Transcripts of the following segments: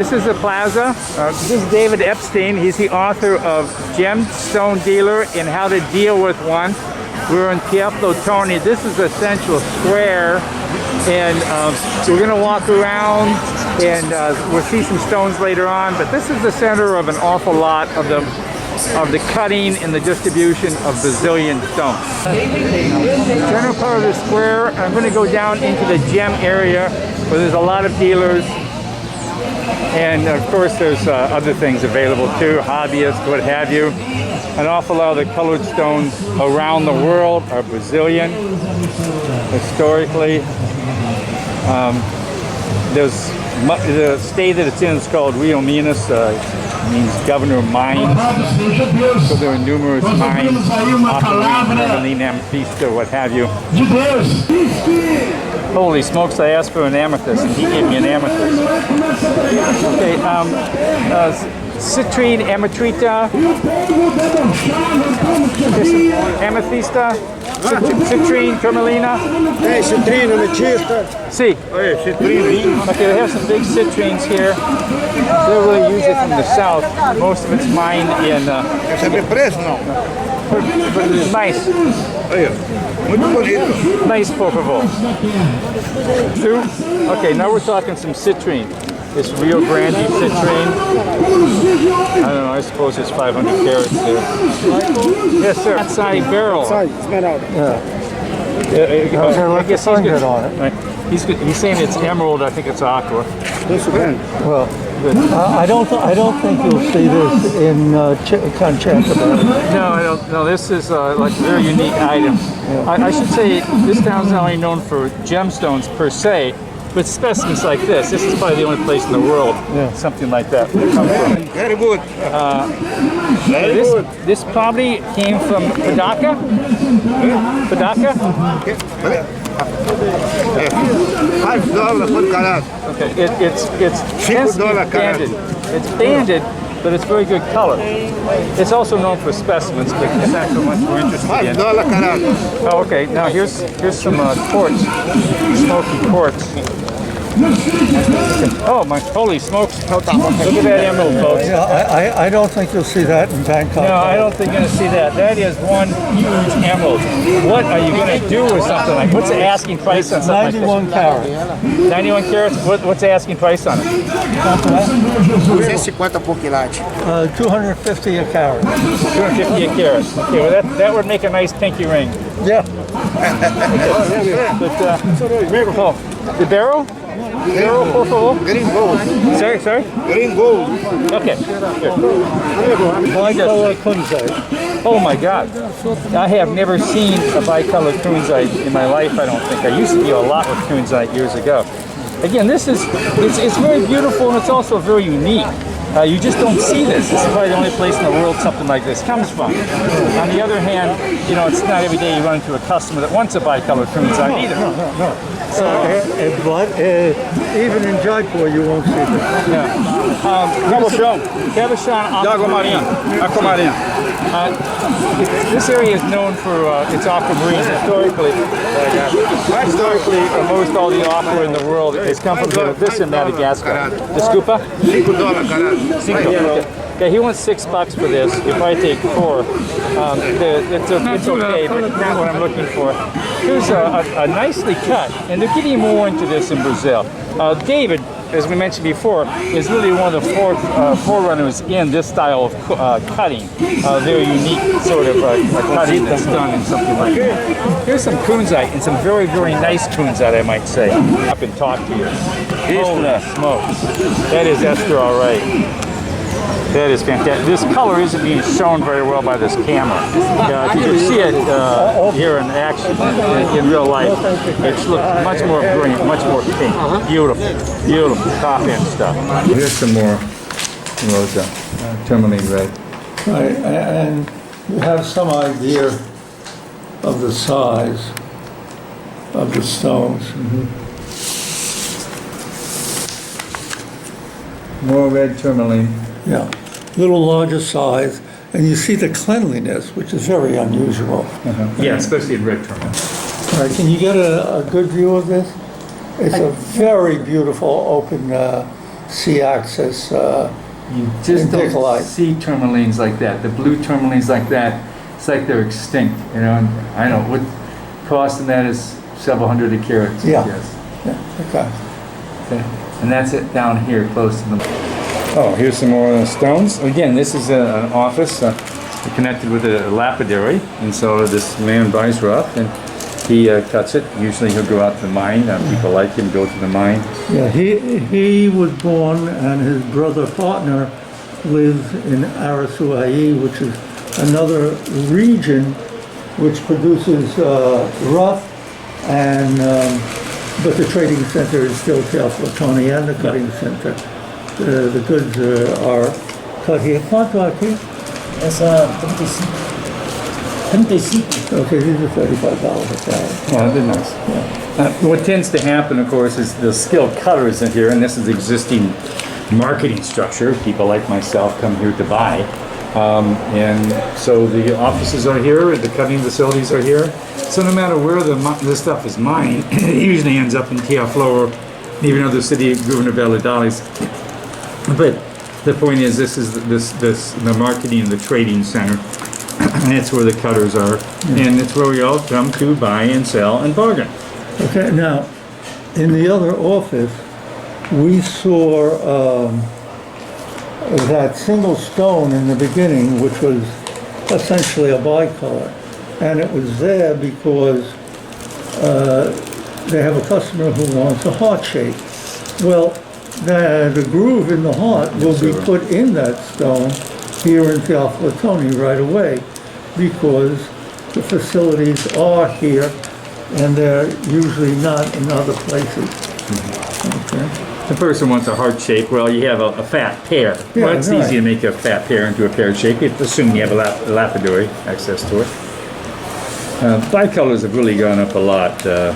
This is the plaza. This is David Epstein. He's the author of Gemstone Dealer and How to Deal with One. We're in Pieplo Tony. This is a central square, and we're going to walk around and we'll see some stones later on. But this is the center of an awful lot of the cutting and the distribution of Brazilian stone. General part of the square. I'm going to go down into the gem area where there's a lot of dealers. And of course there's other things available too, hobbyists, what have you. An awful lot of the colored stones around the world are Brazilian, historically. The state that it's in is called Rio Minas, means governor of mines. So there are numerous mines, operating, amethyst, what have you. Holy smokes, I asked for an amethyst and he gave me an amethyst. Okay, citrine, ametrita, amethysta, citrine, tourmalina. Hey, citrine, amethysta. See. Hey, citrine. Okay, they have some big citrines here. They're really usually from the south. Most of it's mined in... Essa é preço, não? Mais. Aí, muito bonito. Mais, por favor. Two. Okay, now we're talking some citrine. This Rio Grande citrine. I don't know, I suppose it's 500 carats there. Yes, sir. Outside barrel. I guess he's good on it. Right. He's saying it's emerald. I think it's aqua. Well, I don't think you'll see this in Conchacabana. No, I don't. No, this is like a very unique item. Yeah. I should say this town's not only known for gemstones per se, but specimens like this. This is probably the only place in the world something like that would come from. Very good. This probably came from Padaka. Padaka. $5 por carat. Okay, it's banded. It's banded, but it's very good color. It's also known for specimens, but it's not so much we're interested in. $5 carat. Oh, okay. Now here's some quartz, smoky quartz. Oh my holy smokes! Look at that emerald, folks. Yeah, I don't think you'll see that in Bangkok. No, I don't think you're going to see that. That is one huge emerald. What are you going to do with something like? What's the asking price on something 91 like this? carats. 91 carats. What's the asking price on it? 250 por quilate. 250 a carat. 250 a carat. Okay, well that would make a nice pinky ring. Yeah. But the barrel. Barrel, por favor. Green gold. Sorry. Green gold. Okay. Bicolor kunzite. Oh my God! I have never seen a bicolor kunzite in my life. I don't think. I used to deal a lot with kunzite years ago. Again, it's very beautiful and it's also very unique. You just don't see this. This is probably the only place in the world something like this comes from. On the other hand, you know, it's not every day you run into a customer that wants a bicolor kunzite either. No. But even in Jaipur, you won't see this. Cabochon Aquamarine. This area is known for its aquamarine historically. Historically, almost all the aqua in the world has come from this in Madagascar. Desculpa? $5 carat. Okay, he wants $6 for this. You probably take 4. It's okay, but not what I'm looking for. Here's a nicely cut, and they're getting more into this in Brazil. David, as we mentioned before, is really one of the forerunners in this style of cutting. Very unique sort of cutting that's done in something like that. Here's some kunzite, and some very, very nice kunzite, I might say. Up and talk to you. Holy smokes. That is Esther, all right. That is fantastic. This color isn't being shown very well by this camera. If you can see it here in action, in real life, it looks much more green, much more pink. Beautiful, beautiful top-end stuff. Here's some more rosa, tourmaline red. Right, and you have some idea of the size of the stones. More red tourmaline. Yeah, little larger size, and you see the cleanliness, which is very unusual. Yeah, especially in red tourmaline. All right, can you get a good view of this? It's a very beautiful open see access. You just don't Nikolai. see tourmalines like that. The blue tourmalines like that, it's like they're extinct, you know. And I know what cost of that is several hundred a carat. Yeah. Yes. Yeah, okay. Okay. And that's it down here, close to the. Oh, here's some more stones. Again, this is an office connected with a lapidary, and so this man buys rough and he cuts it. Usually he'll go out to the mine. People like him go to the mine. Yeah, he was born and his brother partner lives in Arasuai, which is another region which produces rough, and but the trading center is still Teoflotone and the cutting center. The goods are cut here. Quanto aqui? Essa 35. 35. Okay, these are $35 a pound. Yeah, they're nice. What tends to happen, of course, is the skilled cutters in here, and this is the existing marketing structure. People like myself come here to buy. And so the offices are here, the cutting facilities are here. So no matter where the stuff is mined, it usually ends up in Teoflo or even other city, Governor Valladolid. But the point is, this is the marketing and the trading center. And that's where the cutters are. And it's where we all come to buy and sell and bargain. Okay, now, in the other office, we saw that single stone in the beginning, which was essentially a bicolor. And it was there because they have a customer who wants a heart shape. Well, the groove in the heart will be put in that stone here in Teoflotone right away, because the facilities are here and they're usually not in other places. Okay. The person wants a heart shape. Well, you have a fat pear. Yeah, Well, it's right. easy to make a fat pear into a pear shape, assuming you have a lapidary access to it. Bicolors have really gone up a lot. They're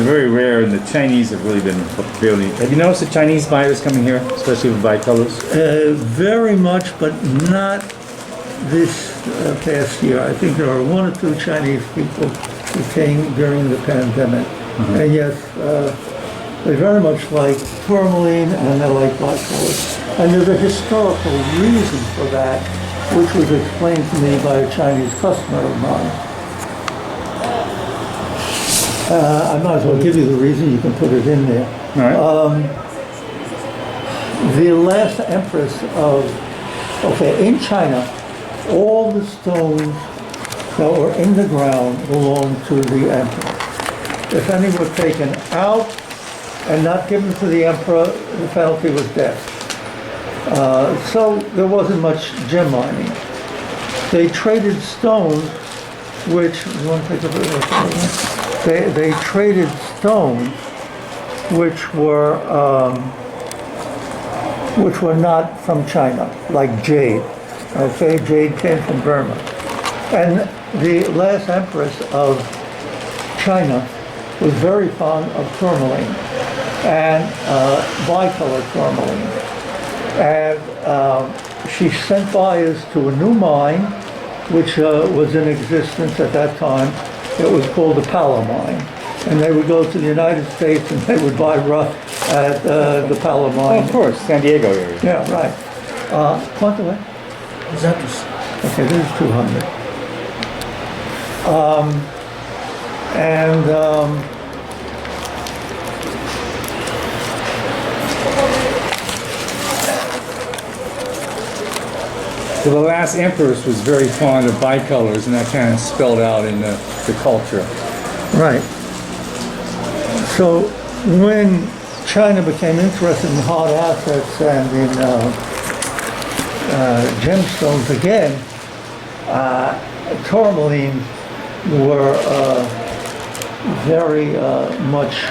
very rare, and the Chinese have really been fairly. Have you noticed the Chinese buyers coming here, especially with bicolors? Very much, but not this past year. I think there are one or two Chinese people who came during the pandemic. And yes, they very much like tourmaline and they like bicolors. And there's a historical reason for that, which was explained to me by a Chinese customer of mine. I might as well give you the reason, you can put it in there. All right. The last empress in China, all the stones that were in the ground belonged to the emperor. If any were taken out and not given to the emperor, the penalty was death. So there wasn't much gem mining. They traded stones, which, you want to take a bit of they traded stones which were not from China, like jade. Okay, jade came from Burma. And the last empress of China was very fond of tourmaline and bicolor tourmaline. And she sent buyers to a new mine, which was in existence at that time. It was called the Palo Mine. And they would go to the United States and they would buy rough at the Palo Oh, Mine. of course, San Diego area. Yeah, right. Quanto é? Exatos. Okay, this is 200. So the last empress was very fond of bicolors, and that kind of spelled out in the culture. Right. So when China became interested in hard assets and in gemstones again, tourmaline were very much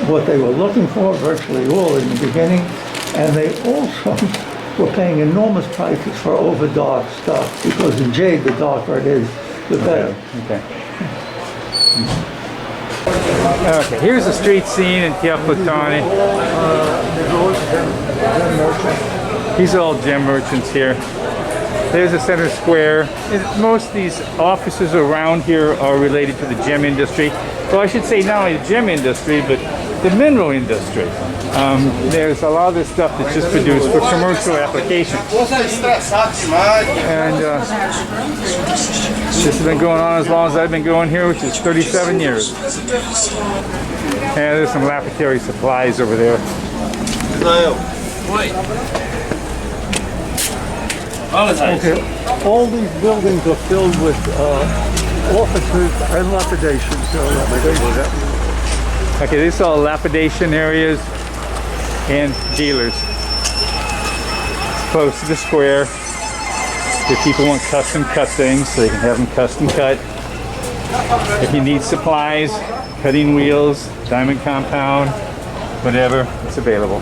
what they were looking for, virtually all in the beginning, and they also were paying enormous prices for over dark stuff, because in jade, the darker it is, the better. Okay. Okay, here's the street scene in Teoflotone. These are all gem merchants here. There's the center square. Most of these offices around here are related to the gem industry. Well, I should say not only the gem industry, but the mineral industry. There's a lot of this stuff that's just produced for commercial applications. And this has been going on as long as I've been going here, which is 37 years. And there's some laboratory supplies over there. Okay, all these buildings are filled with offices and lapidations. Okay, these are all lapidation areas and dealers. It's close to the square. If people want custom cut things, so they can have them custom cut. If you need supplies, cutting wheels, diamond compound, whatever, it's available.